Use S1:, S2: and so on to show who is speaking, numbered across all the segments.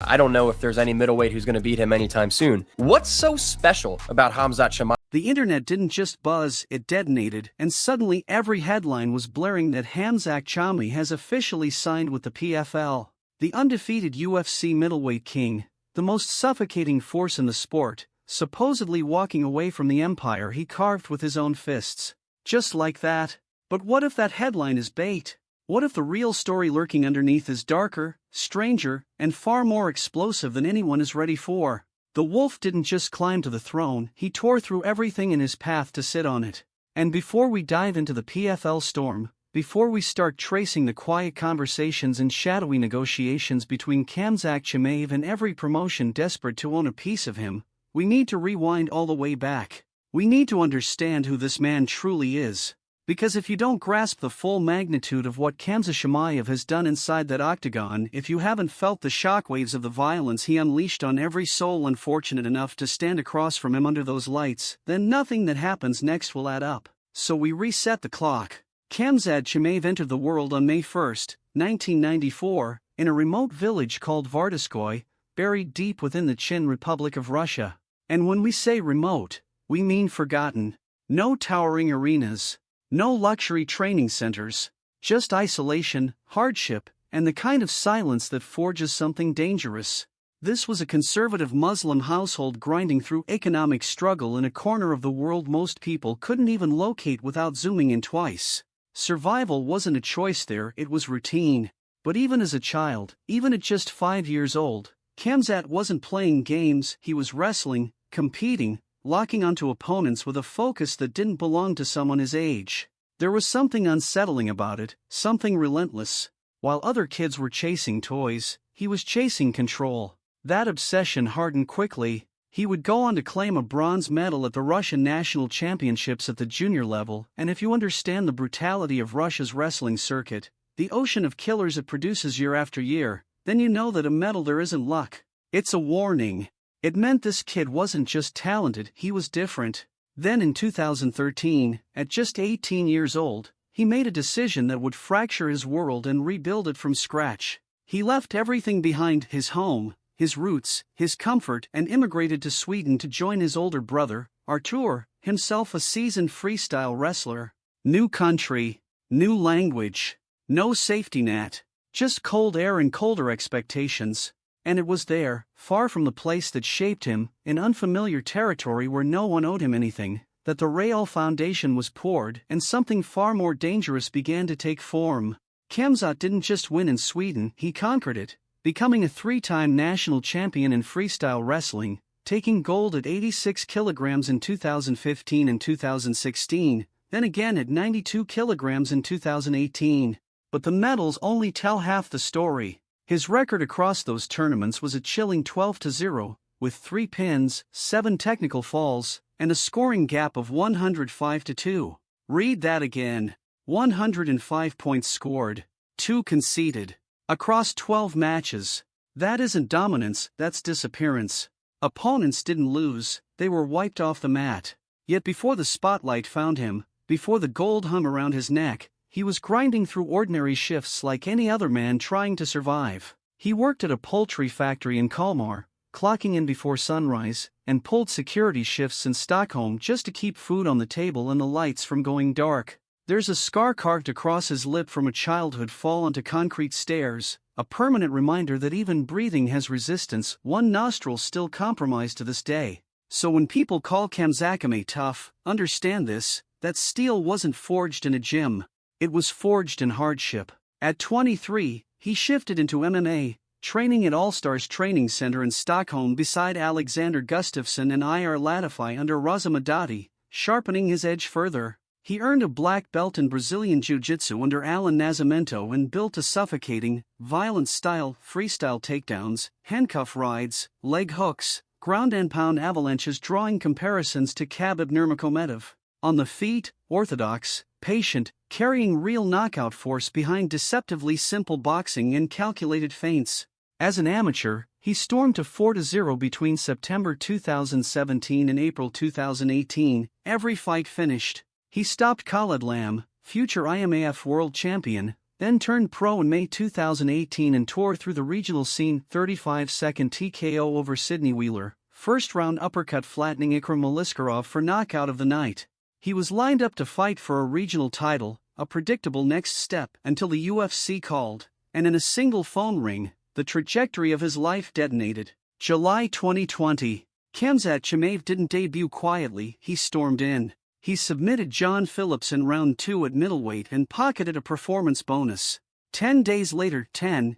S1: I don't know if there's any middleweight who's going to beat him anytime soon. What's so special about Khamzat Chimaev?
S2: The internet didn't just buzz, it detonated, and suddenly every headline was blaring that Khamzat Chimaev has officially signed with the PFL. The undefeated UFC middleweight king, the most suffocating force in the sport, supposedly walking away from the empire he carved with his own fists. Just like that. But what if that headline is bait? What if the real story lurking underneath is darker, stranger, and far more explosive than anyone is ready for? The wolf didn't just climb to the throne, he tore through everything in his path to sit on it. And before we dive into the PFL storm, before we start tracing the quiet conversations and shadowy negotiations between Khamzat Chimaev and every promotion desperate to own a piece of him, we need to rewind all the way back. We need to understand who this man truly is. Because if you don't grasp the full magnitude of what Khamzat Chimaev has done inside that octagon, if you haven't felt the shockwaves of the violence he unleashed on every soul unfortunate enough to stand across from him under those lights, then nothing that happens next will add up. So we reset the clock. Khamzat Chimaev entered the world on May 1, 1994, in a remote village called Vardoskoy, buried deep within the Chin Republic of Russia. And when we say remote, we mean forgotten. No towering arenas. No luxury training centers, just isolation, hardship, and the kind of silence that forges something dangerous. This was a conservative Muslim household grinding through economic struggle in a corner of the world most people couldn't even locate without zooming in twice. Survival wasn't a choice there, it was routine. But even as a child, even at just 5 years old, Khamzat wasn't playing games, he was wrestling, competing, locking onto opponents with a focus that didn't belong to someone his age. There was something unsettling about it, something relentless. While other kids were chasing toys, he was chasing control. That obsession hardened quickly. He would go on to claim a bronze medal at the Russian national championships at the junior level, and if you understand the brutality of Russia's wrestling circuit, the ocean of killers it produces year after year, then you know that a medal there isn't luck. It's a warning. It meant this kid wasn't just talented, he was different. Then in 2013, at just 18 years old, he made a decision that would fracture his world and rebuild it from scratch. He left everything behind, his home, his roots, his comfort, and immigrated to Sweden to join his older brother, Artur, himself a seasoned freestyle wrestler. New country, new language, no safety net, just cold air and colder expectations. And it was there, far from the place that shaped him, in unfamiliar territory where no one owed him anything, that the real foundation was poured and something far more dangerous began to take form. Khamzat didn't just win in Sweden, he conquered it, becoming a 3-time national champion in freestyle wrestling, taking gold at 86 kilograms in 2015 and 2016, then again at 92 kilograms in 2018. But the medals only tell half the story. His record across those tournaments was a chilling 12-0, with 3 pins, 7 technical falls, and a scoring gap of 105-2. Read that again. 105 points scored, 2 conceded. Across 12 matches. That isn't dominance, that's disappearance. Opponents didn't lose, they were wiped off the mat. Yet before the spotlight found him, before the gold hung around his neck, he was grinding through ordinary shifts like any other man trying to survive. He worked at a poultry factory in Kalmar, clocking in before sunrise, and pulled security shifts in Stockholm just to keep food on the table and the lights from going dark. There's a scar carved across his lip from a childhood fall onto concrete stairs, a permanent reminder that even breathing has resistance, one nostril still compromised to this day. So when people call Khamzat Chimaev tough, understand this, that steel wasn't forged in a gym. It was forged in hardship. At 23, he shifted into MMA, training at All-Stars Training Center in Stockholm beside Alexander Gustafsson and Ir Latify under Razamadati, sharpening his edge further. He earned a black belt in Brazilian Jiu-Jitsu under Alan Nascimento and built a suffocating, violent-style freestyle takedowns, handcuff rides, leg hooks, ground-and-pound avalanches drawing comparisons to Khabib Nurmagomedov. On the feet, orthodox, patient, carrying real knockout force behind deceptively simple boxing and calculated feints. As an amateur, he stormed to 4-0 between September 2017 and April 2018, every fight finished. He stopped Khalid Lam, future IMAF world champion, then turned pro in May 2018 and tore through the regional scene. 35-second TKO over Sidney Wheeler, first-round uppercut flattening Ikram Aliskerov for knockout of the night. He was lined up to fight for a regional title, a predictable next step, until the UFC called, and in a single phone ring, the trajectory of his life detonated. July 2020. Khamzat Chimaev didn't debut quietly, he stormed in. He submitted John Phillips in round 2 at middleweight and pocketed a performance bonus. 10 days later,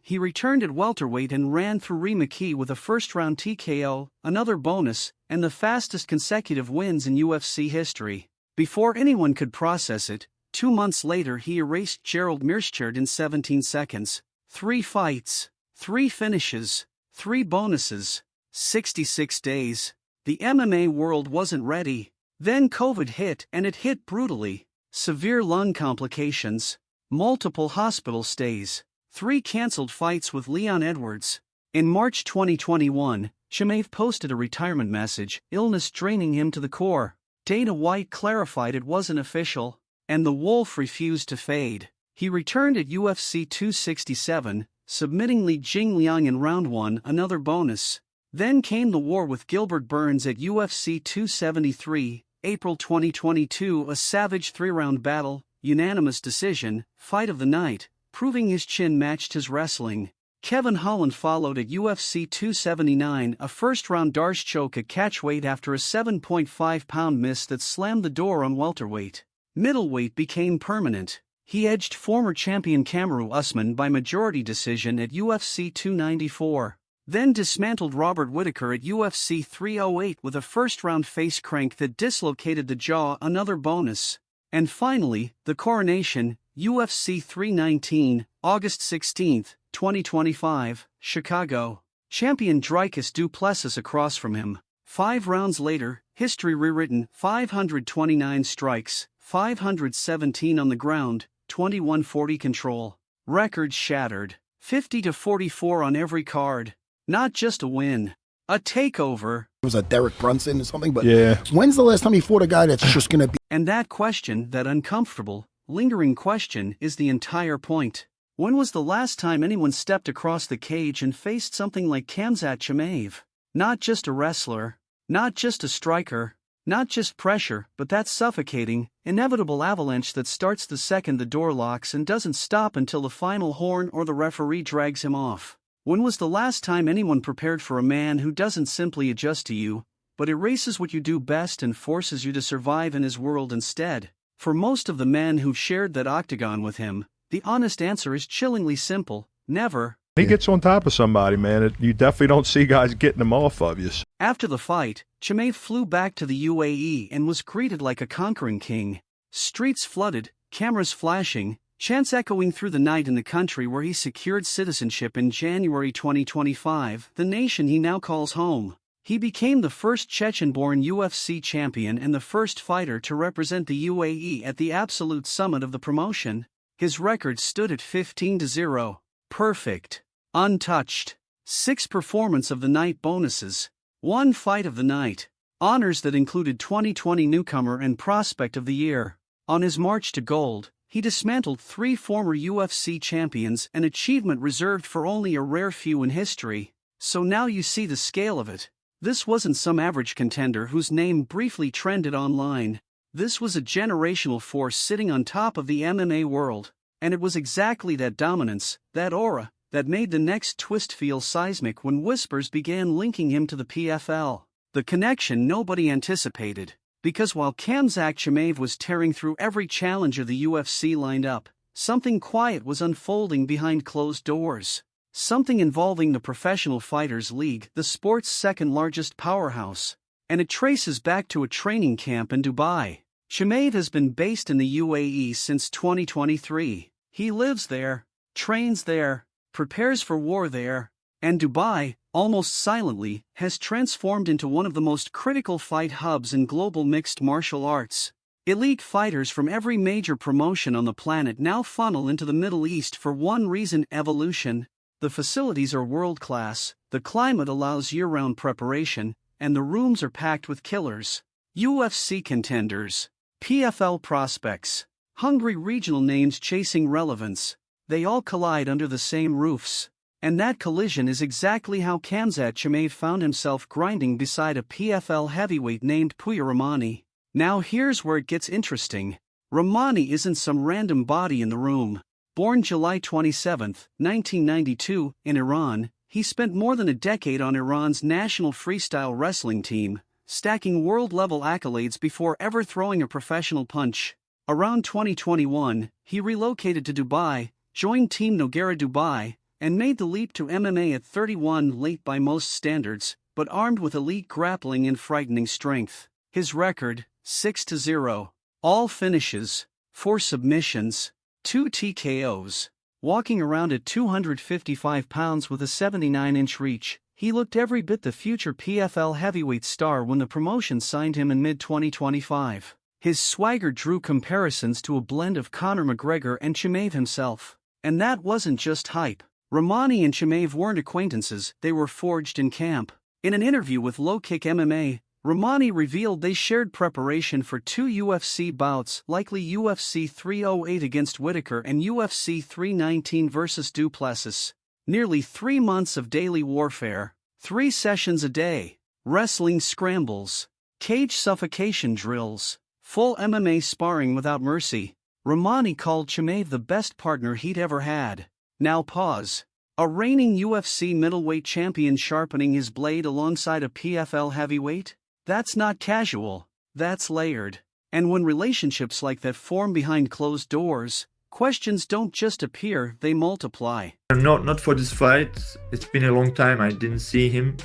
S2: he returned at welterweight and ran through Rhea McKee with a first-round TKO, another bonus, and the fastest consecutive wins in UFC history. Before anyone could process it, 2 months later he erased Gerald Meerschaert in 17 seconds. 3 fights, 3 finishes, 3 bonuses, 66 days. The MMA world wasn't ready. Then COVID hit, and it hit brutally. Severe lung complications, multiple hospital stays, 3 cancelled fights with Leon Edwards. In March 2021, Chimaev posted a retirement message, illness draining him to the core. Dana White clarified it wasn't official, and the wolf refused to fade. He returned at UFC 267, submitting Li Jingliang in round 1, another bonus. Then came the war with Gilbert Burns at UFC 273, April 2022, a savage 3-round battle, unanimous decision, fight of the night, proving his chin matched his wrestling. Kevin Holland followed at UFC 279, a first-round Darce choke at catchweight after a 7.5-pound miss that slammed the door on welterweight. Middleweight became permanent. He edged former champion Kamaru Usman by majority decision at UFC 294. Then dismantled Robert Whittaker at UFC 308 with a first-round face crank that dislocated the jaw, another bonus. And finally, the coronation, UFC 319, August 16, 2025, Chicago. Champion Dricus du Plessis across from him. 5 rounds later, history rewritten, 529 strikes, 517 on the ground, 21-40 control. Records shattered, 50-44 on every card. Not just a win, a takeover.
S3: It was a Derek Brunson or something, but yeah. When's the last time he fought a guy that's just going to be...
S2: And that question, that uncomfortable, lingering question, is the entire point. When was the last time anyone stepped across the cage and faced something like Khamzat Chimaev? Not just a wrestler, not just a striker, not just pressure, but that suffocating, inevitable avalanche that starts the second the door locks and doesn't stop until the final horn or the referee drags him off. When was the last time anyone prepared for a man who doesn't simply adjust to you, but erases what you do best and forces you to survive in his world instead? For most of the men who've shared that octagon with him, the honest answer is chillingly simple: never.
S4: He gets on top of somebody, man. You definitely don't see guys getting them off of you.
S2: After the fight, Chimaev flew back to the UAE and was greeted like a conquering king. Streets flooded, cameras flashing, chants echoing through the night in the country where he secured citizenship in January 2025, the nation he now calls home. He became the first Chechen-born UFC champion and the first fighter to represent the UAE at the absolute summit of the promotion. His record stood at 15-0. Perfect. Untouched. 6 performance of the night bonuses. 1 fight of the night. Honors that included 2020 newcomer and prospect of the year. On his march to gold, he dismantled 3 former UFC champions, an achievement reserved for only a rare few in history. So now you see the scale of it. This wasn't some average contender whose name briefly trended online. This was a generational force sitting on top of the MMA world. And it was exactly that dominance, that aura, that made the next twist feel seismic when whispers began linking him to the PFL. The connection nobody anticipated. Because while Khamzat Chimaev was tearing through every challenger the UFC lined up, something quiet was unfolding behind closed doors. Something involving the Professional Fighters League, the sport's second-largest powerhouse. And it traces back to a training camp in Dubai. Chimaev has been based in the UAE since 2023. He lives there, trains there, prepares for war there, and Dubai, almost silently, has transformed into one of the most critical fight hubs in global mixed martial arts. Elite fighters from every major promotion on the planet now funnel into the Middle East for one reason: evolution. The facilities are world-class, the climate allows year-round preparation, and the rooms are packed with killers. UFC contenders, PFL prospects, hungry regional names chasing relevance. They all collide under the same roofs. And that collision is exactly how Khamzat Chimaev found himself grinding beside a PFL heavyweight named Puya Rahmani. Now here's where it gets interesting. Rahmani isn't some random body in the room. Born July 27, 1992, in Iran, he spent more than a decade on Iran's national freestyle wrestling team, stacking world-level accolades before ever throwing a professional punch. Around 2021, he relocated to Dubai, joined Team Nogueira Dubai, and made the leap to MMA at 31, late by most standards, but armed with elite grappling and frightening strength. His record, 6-0. All finishes, 4 submissions, 2 TKOs. Walking around at 255 pounds with a 79-inch reach, he looked every bit the future PFL heavyweight star when the promotion signed him in mid-2025. His swagger drew comparisons to a blend of Conor McGregor and Chimaev himself. And that wasn't just hype. Rahmani and Chimaev weren't acquaintances, they were forged in camp. In an interview with Low Kick MMA, Rahmani revealed they shared preparation for 2 UFC bouts, likely UFC 308 against Whitaker and UFC 319 versus du Plessis. Nearly 3 months of daily warfare, 3 sessions a day, wrestling scrambles, cage suffocation drills, full MMA sparring without mercy. Rahmani called Chimaev the best partner he'd ever had. Now pause. A reigning UFC middleweight champion sharpening his blade alongside a PFL heavyweight? That's not casual, that's layered. And when relationships like that form behind closed doors, questions don't just appear, they multiply.
S5: Not for this fight. It's been a long time I didn't see him.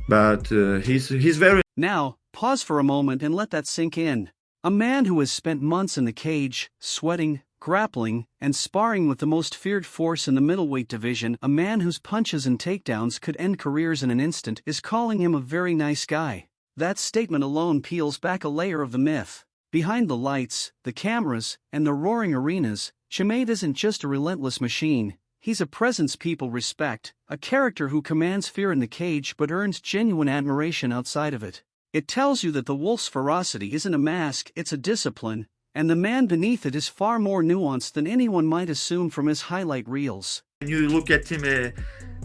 S5: But he's very...
S2: Now, pause for a moment and let that sink in. A man who has spent months in the cage, sweating, grappling, and sparring with the most feared force in the middleweight division, a man whose punches and takedowns could end careers in an instant, is calling him a very nice guy. That statement alone peels back a layer of the myth. Behind the lights, the cameras, and the roaring arenas, Chimaev isn't just a relentless machine, he's a presence people respect, a character who commands fear in the cage but earns genuine admiration outside of it. It tells you that the wolf's ferocity isn't a mask, it's a discipline, and the man beneath it is far more nuanced than anyone might assume from his highlight reels.
S5: When you look at him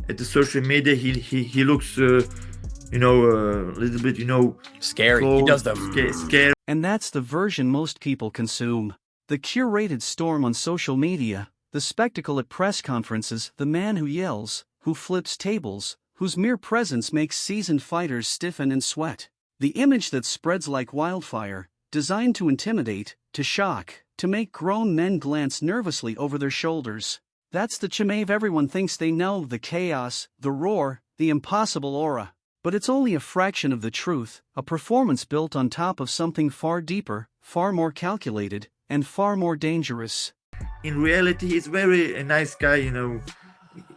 S5: at the social media, he looks, a little bit,
S1: Scary.
S5: close,
S1: He does them.
S5: Scary.
S2: And that's the version most people consume. The curated storm on social media, the spectacle at press conferences, the man who yells, who flips tables, whose mere presence makes seasoned fighters stiffen and sweat. The image that spreads like wildfire, designed to intimidate, to shock, to make grown men glance nervously over their shoulders. That's the Chimaev everyone thinks they know, the chaos, the roar, the impossible aura. But it's only a fraction of the truth, a performance built on top of something far deeper, far more calculated, and far more dangerous.
S5: In reality, he's a nice guy,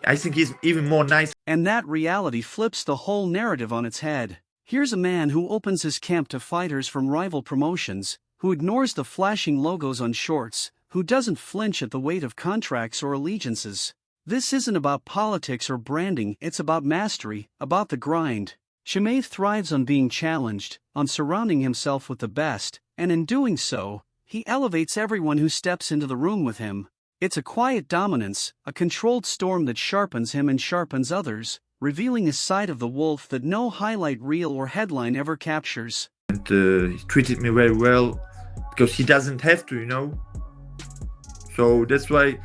S5: I think he's even more nice.
S2: And that reality flips the whole narrative on its head. Here's a man who opens his camp to fighters from rival promotions, who ignores the flashing logos on shorts, who doesn't flinch at the weight of contracts or allegiances. This isn't about politics or branding, it's about mastery, about the grind. Chimaev thrives on being challenged, on surrounding himself with the best, and in doing so, he elevates everyone who steps into the room with him. It's a quiet dominance, a controlled storm that sharpens him and sharpens others, revealing a side of the wolf that no highlight reel or headline ever captures.
S5: And he treated me very well, because he doesn't have to, So that's why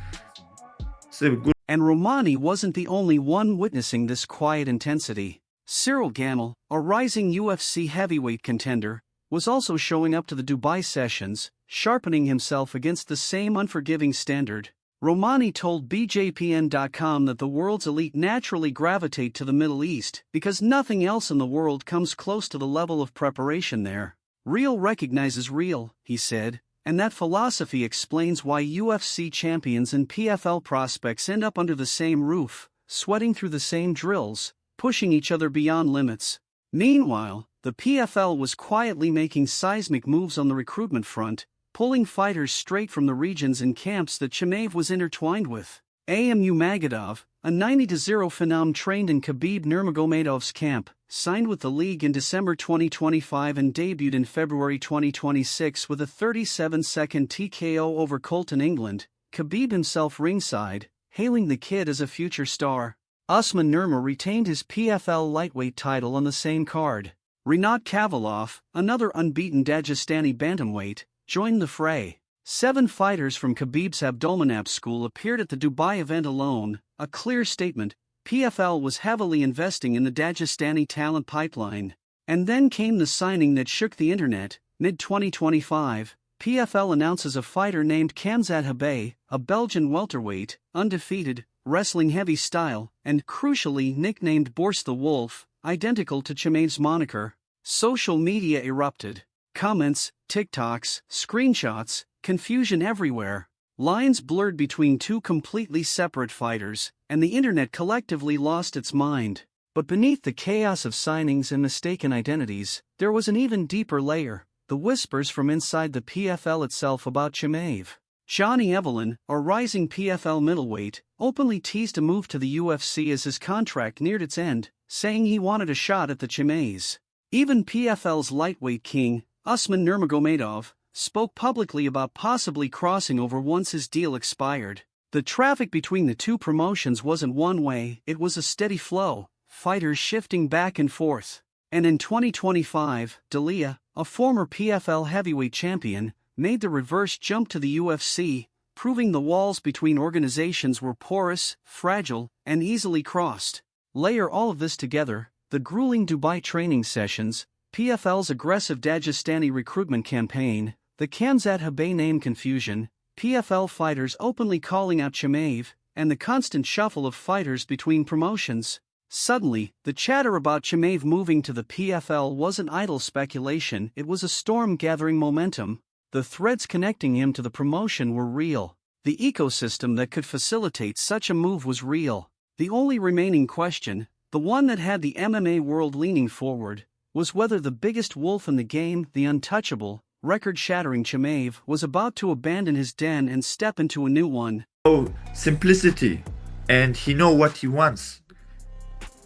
S5: it's a good.
S2: And Rahmani wasn't the only one witnessing this quiet intensity. Cyril Gamel, a rising UFC heavyweight contender, was also showing up to the Dubai sessions, sharpening himself against the same unforgiving standard. Rahmani told BJPN.com that the world's elite naturally gravitate to the Middle East because nothing else in the world comes close to the level of preparation there. Real recognizes real, he said, and that philosophy explains why UFC champions and PFL prospects end up under the same roof, sweating through the same drills, pushing each other beyond limits. Meanwhile, the PFL was quietly making seismic moves on the recruitment front, pulling fighters straight from the regions and camps that Chimaev was intertwined with. AMU Magadov, a 90-0 phenom trained in Khabib Nurmagomedov's camp, signed with the league in December 2025 and debuted in February 2026 with a 37-second TKO over Colton England, Khabib himself ringside, hailing the kid as a future star. Usman Nurma retained his PFL lightweight title on the same card. Rinat Khabilov, another unbeaten Dagestani bantamweight, joined the fray. 7 fighters from Khabib's Abdulmanap school appeared at the Dubai event alone, a clear statement. PFL was heavily investing in the Dagestani talent pipeline. And then came the signing that shook the internet. Mid-2025, PFL announces a fighter named Khamzat Chimaev, a Belgian welterweight, undefeated, wrestling heavy style, and crucially nicknamed Borz the Wolf, identical to Chimaev's moniker. Social media erupted. Comments, TikToks, screenshots, confusion everywhere. Lines blurred between two completely separate fighters, and the internet collectively lost its mind. But beneath the chaos of signings and mistaken identities, there was an even deeper layer: the whispers from inside the PFL itself about Chimaev. Johnny Evelyn, a rising PFL middleweight, openly teased a move to the UFC as his contract neared its end, saying he wanted a shot at the Chimaevs. Even PFL's lightweight king, Usman Nurmagomedov, spoke publicly about possibly crossing over once his deal expired. The traffic between the two promotions wasn't one way, it was a steady flow, fighters shifting back and forth. And in 2025, D'Elia, a former PFL heavyweight champion, made the reverse jump to the UFC, proving the walls between organizations were porous, fragile, and easily crossed. Layer all of this together: the grueling Dubai training sessions, PFL's aggressive Dagestani recruitment campaign, the Khamzat Chimaev name confusion, PFL fighters openly calling out Chimaev, and the constant shuffle of fighters between promotions. Suddenly, the chatter about Chimaev moving to the PFL wasn't idle speculation, it was a storm gathering momentum. The threads connecting him to the promotion were real. The ecosystem that could facilitate such a move was real. The only remaining question, the one that had the MMA world leaning forward, was whether the biggest wolf in the game, the untouchable, record-shattering Chimaev, was about to abandon his den and step into a new one.
S5: Oh, simplicity. And he know what he wants.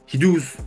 S5: He does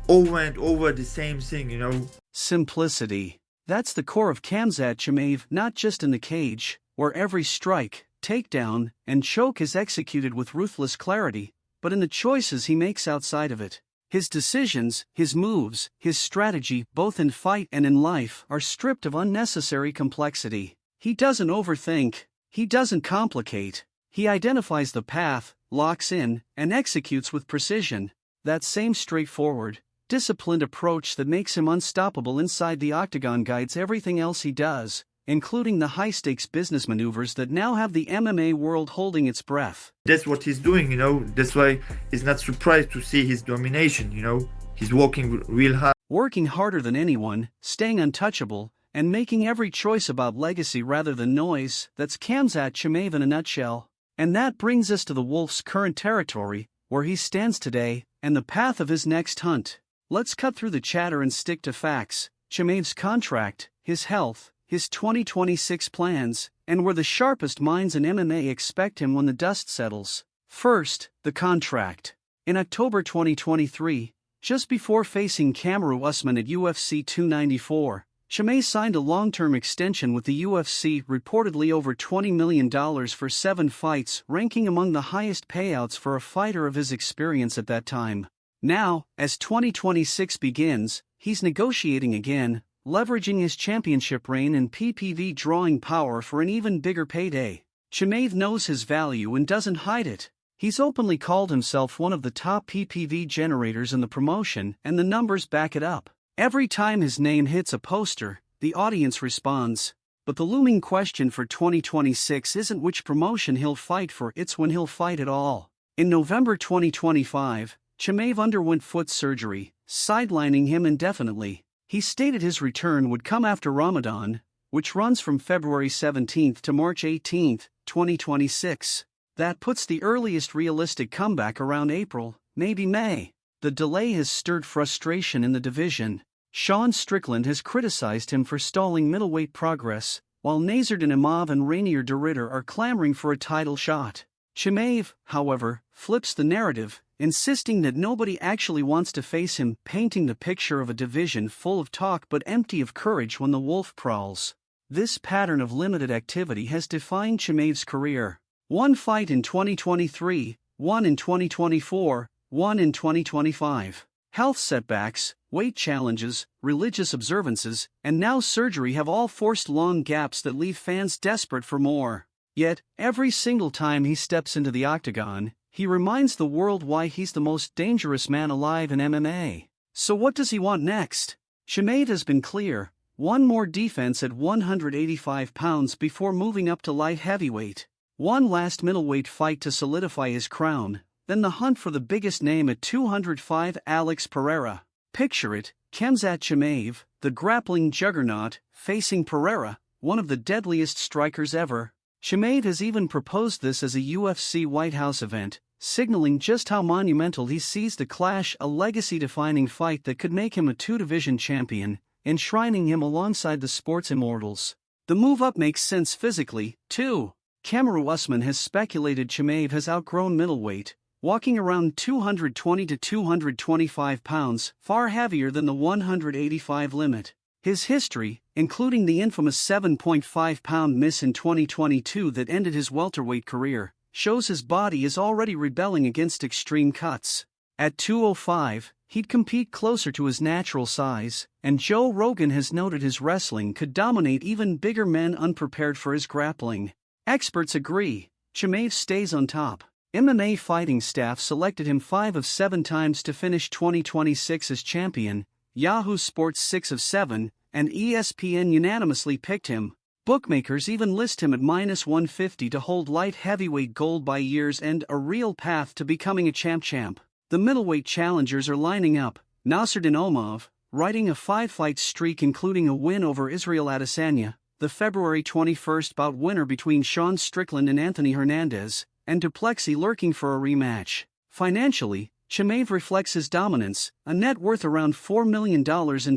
S5: over and over the same thing, you know.
S2: Simplicity. That's the core of Khamzat Chimaev, not just in the cage, where every strike, takedown, and choke is executed with ruthless clarity, but in the choices he makes outside of it. His decisions, his moves, his strategy, both in fight and in life, are stripped of unnecessary complexity. He doesn't overthink, he doesn't complicate, he identifies the path, locks in, and executes with precision. That same straightforward, disciplined approach that makes him unstoppable inside the octagon guides everything else he does, including the high-stakes business maneuvers that now have the MMA world holding its breath.
S5: That's what he's doing, you know. That's why he's not surprised to see his domination, you know. He's working real hard.
S2: Working harder than anyone, staying untouchable, and making every choice about legacy rather than noise. That's Khamzat Chimaev in a nutshell. And that brings us to the Wolf's current territory, where he stands today, and the path of his next hunt. Let's cut through the chatter and stick to facts: Chimaev's contract, his health, his 2026 plans, and where the sharpest minds in MMA expect him when the dust settles. First, the contract. In October 2023, just before facing Kamaru Usman at UFC 294, Chimaev signed a long-term extension with the UFC, reportedly over $20 million for 7 fights, ranking among the highest payouts for a fighter of his experience at that time. Now, as 2026 begins, he's negotiating again, leveraging his championship reign and PPV drawing power for an even bigger payday. Chimaev knows his value and doesn't hide it. He's openly called himself one of the top PPV generators in the promotion, and the numbers back it up. Every time his name hits a poster, the audience responds. But the looming question for 2026 isn't which promotion he'll fight for, it's when he'll fight at all. In November 2025, Chimaev underwent foot surgery, sidelining him indefinitely. He stated his return would come after Ramadan, which runs from February 17 to March 18, 2026. That puts the earliest realistic comeback around April, maybe May. The delay has stirred frustration in the division. Sean Strickland has criticized him for stalling middleweight progress, while Nazardin Imave and Rainier de Ridder are clamoring for a title shot. Chimaev, however, flips the narrative, insisting that nobody actually wants to face him, painting the picture of a division full of talk but empty of courage when the wolf prowls. This pattern of limited activity has defined Chimaev's career. 1 fight in 2023, 1 in 2024, 1 in 2025. Health setbacks, weight challenges, religious observances, and now surgery have all forced long gaps that leave fans desperate for more. Yet, every single time he steps into the octagon, he reminds the world why he's the most dangerous man alive in MMA. So what does he want next? Chimaev has been clear: one more defense at 185 pounds before moving up to light heavyweight. One last middleweight fight to solidify his crown, then the hunt for the biggest name at 205, Alex Pereira. Picture it, Khamzat Chimaev, the grappling juggernaut, facing Pereira, one of the deadliest strikers ever. Chimaev has even proposed this as a UFC White House event, signaling just how monumental he sees the clash, a legacy-defining fight that could make him a two-division champion, enshrining him alongside the sport's immortals. The move up makes sense physically, too. Kamaru Usman has speculated Chimaev has outgrown middleweight, walking around 220 to 225 pounds, far heavier than the 185 limit. His history, including the infamous 7.5-pound miss in 2022 that ended his welterweight career, shows his body is already rebelling against extreme cuts. At 205, he'd compete closer to his natural size, and Joe Rogan has noted his wrestling could dominate even bigger men unprepared for his grappling. Experts agree, Chimaev stays on top. MMA fighting staff selected him 5 of 7 times to finish 2026 as champion, Yahoo Sports 6 of 7, and ESPN unanimously picked him. Bookmakers even list him at -150 to hold light heavyweight gold by year's end, a real path to becoming a champ. The middleweight challengers are lining up: Nasruddin Omov, riding a 5-fight streak including a win over Israel Adesanya, the February 21st bout winner between Sean Strickland and Anthony Hernandez, and du Plessis lurking for a rematch. Financially, Chimaev reflects his dominance, a net worth around $4 million in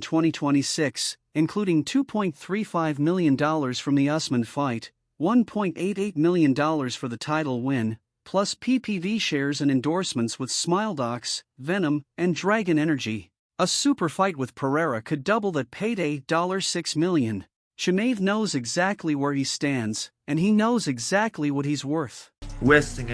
S2: 2026, including $2.35 million from the Usman fight, $1.88 million for the title win, plus PPV shares and endorsements with SmileDocs, Venom, and Dragon Energy. A super fight with Pereira could double that payday, $6 million. Chimaev knows exactly where he stands, and he knows exactly what he's worth.
S5: Wrestling.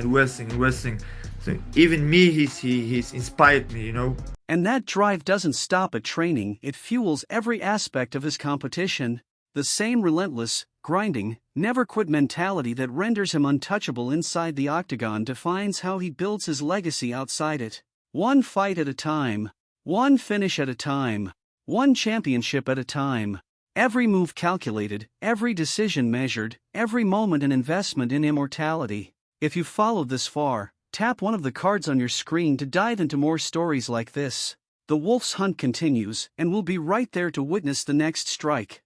S5: So even me, he's inspired me, you know.
S2: And that drive doesn't stop at training, it fuels every aspect of his competition. The same relentless, grinding, never-quit mentality that renders him untouchable inside the octagon defines how he builds his legacy outside it. One fight at a time, one finish at a time, one championship at a time. Every move calculated, every decision measured, every moment an investment in immortality. If you followed this far, tap one of the cards on your screen to dive into more stories like this. The Wolf's hunt continues, and we'll be right there to witness the next strike.